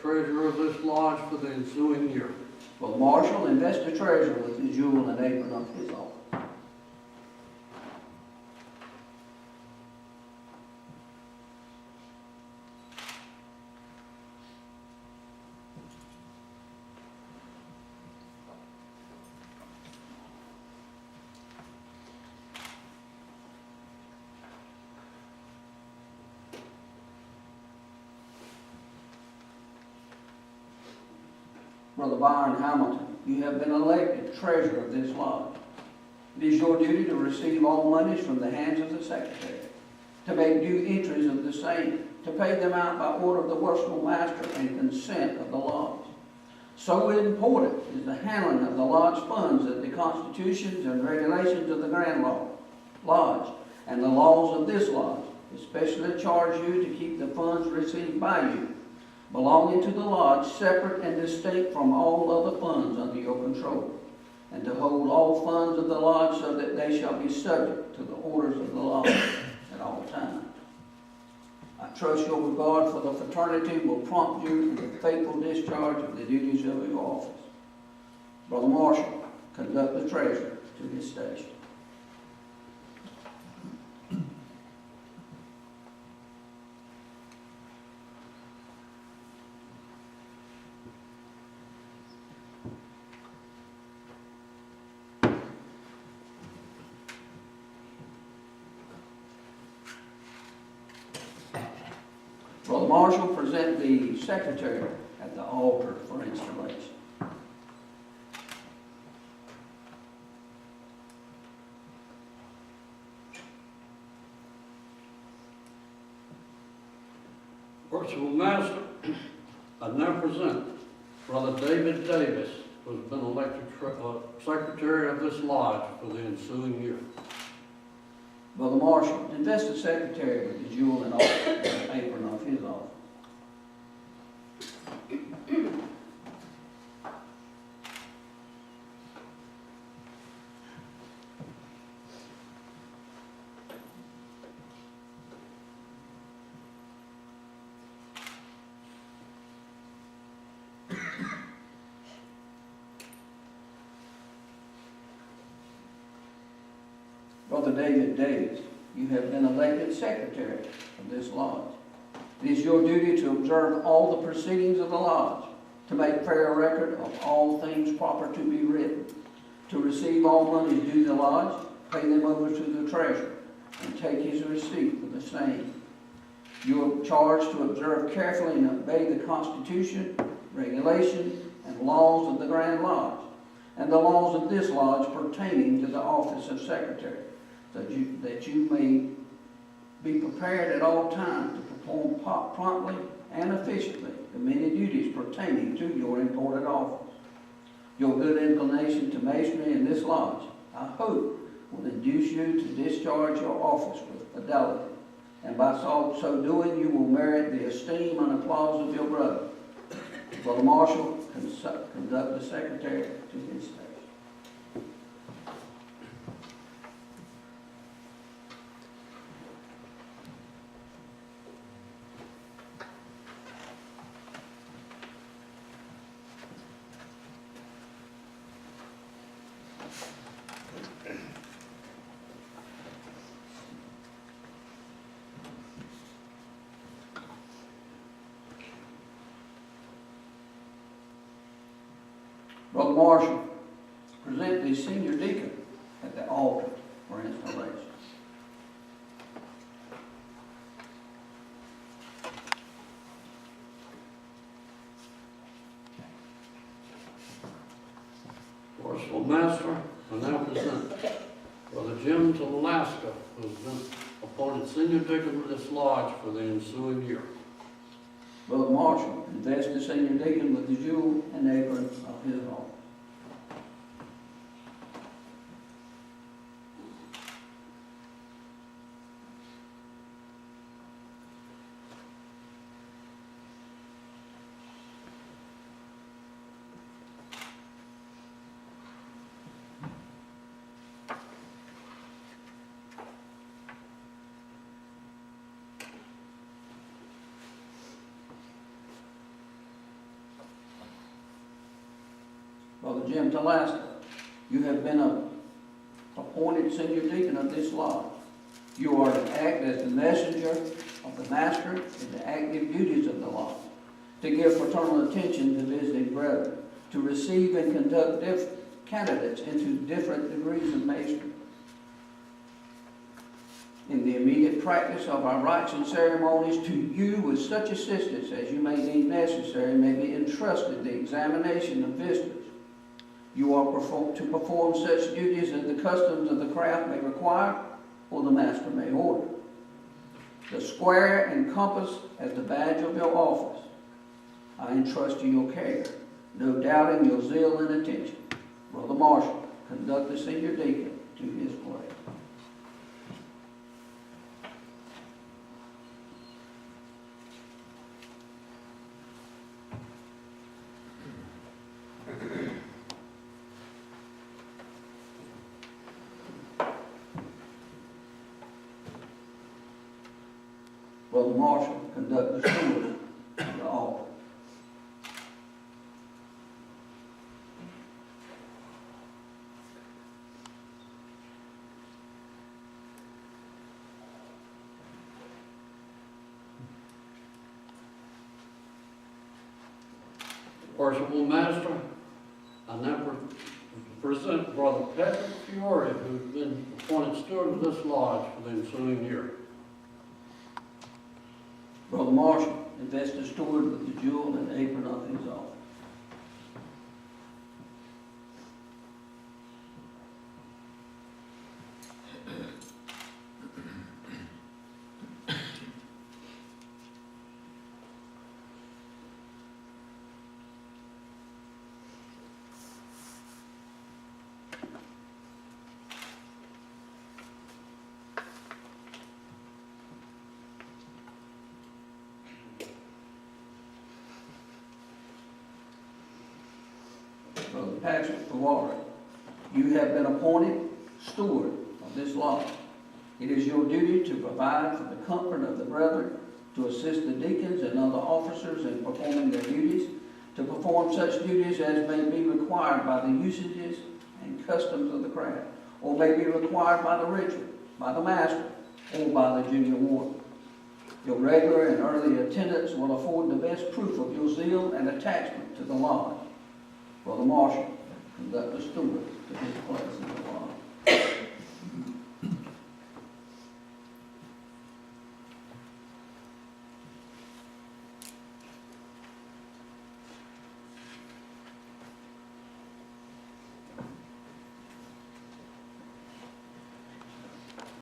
treasurer of this lodge for the ensuing year. Will the marshal invest the treasurer with the jewel and apron of his office? Brother Byron Hamilton, you have been elected treasurer of this lodge. It is your duty to receive all monies from the hands of the secretary, to make due entries of the same, to pay them out by order of the worshipful master and consent of the lodge. So important is the handling of the lodge funds that the constitutions and regulations of the Grand Lodge and the laws of this lodge especially charge you to keep the funds received by you belonging to the lodge separate and distinct from all other funds under your control, and to hold all funds of the lodge so that they shall be subject to the orders of the lodge at all times. I trust your regard for the fraternity will prompt you to the faithful discharge of the duties of your office. Brother Marshall, conduct the treasurer to his station. Brother Marshall, present the secretary at the altar for installation. Worshipful Master, I now present Brother David Davis, who has been elected secretary of this lodge for the ensuing year. Brother Marshall, invest the secretary with the jewel and apron of his office. Brother David Davis, you have been elected secretary of this lodge. It is your duty to observe all the proceedings of the lodge, to make fair record of all things proper to be written, to receive all monies due the lodge, pay them over to the treasurer, and take his receipt for the same. You are charged to observe carefully and obey the Constitution, regulations, and laws of the Grand Lodge, and the laws of this lodge pertaining to the office of secretary, that you may be prepared at all times to perform promptly and efficiently the many duties pertaining to your important office. Your good inclination to masonry in this lodge, I hope, will induce you to discharge your office with fidelity, and by so doing you will merit the esteem and applause of your brother. Brother Marshall, conduct the secretary to his station. Brother Marshall, present the senior deacon at the altar for installation. Worshipful Master, I now present Brother Jim Talaska, who has been appointed senior deacon of this lodge for the ensuing year. Brother Marshall, invest the senior deacon with the jewel and apron of his office. Brother Jim Talaska, you have been appointed senior deacon of this lodge. You are to act as the messenger of the master in the active duties of the lodge, to give fraternal attention to visiting brethren, to receive and conduct candidates into different degrees of mastery. In the immediate practice of our rites and ceremonies, to you with such assistance as you may deem necessary may be entrusted the examination of visitors. You are to perform such duties as the customs of the craft may require or the master may order. The square and compass as the badge of your office I entrust to your care, no doubting your zeal and attention. Brother Marshall, conduct the senior deacon to his place. Brother Marshall, conduct the steward of the altar. Worshipful Master, I now present Brother Patrick Fiore, who's been appointed steward of this lodge for the ensuing year. Brother Marshall, invest the steward with the jewel and apron of his office. Brother Patrick Fiore, you have been appointed steward of this lodge. It is your duty to provide for the comfort of the brethren, to assist the deacons and other officers in performing their duties, to perform such duties as may be required by the usages and customs of the craft, or may be required by the ritual, by the master, or by the junior warden. Your regular and early attendance will afford the best proof of your zeal and attachment to the lodge. Brother Marshall, conduct the steward to his place in the lodge.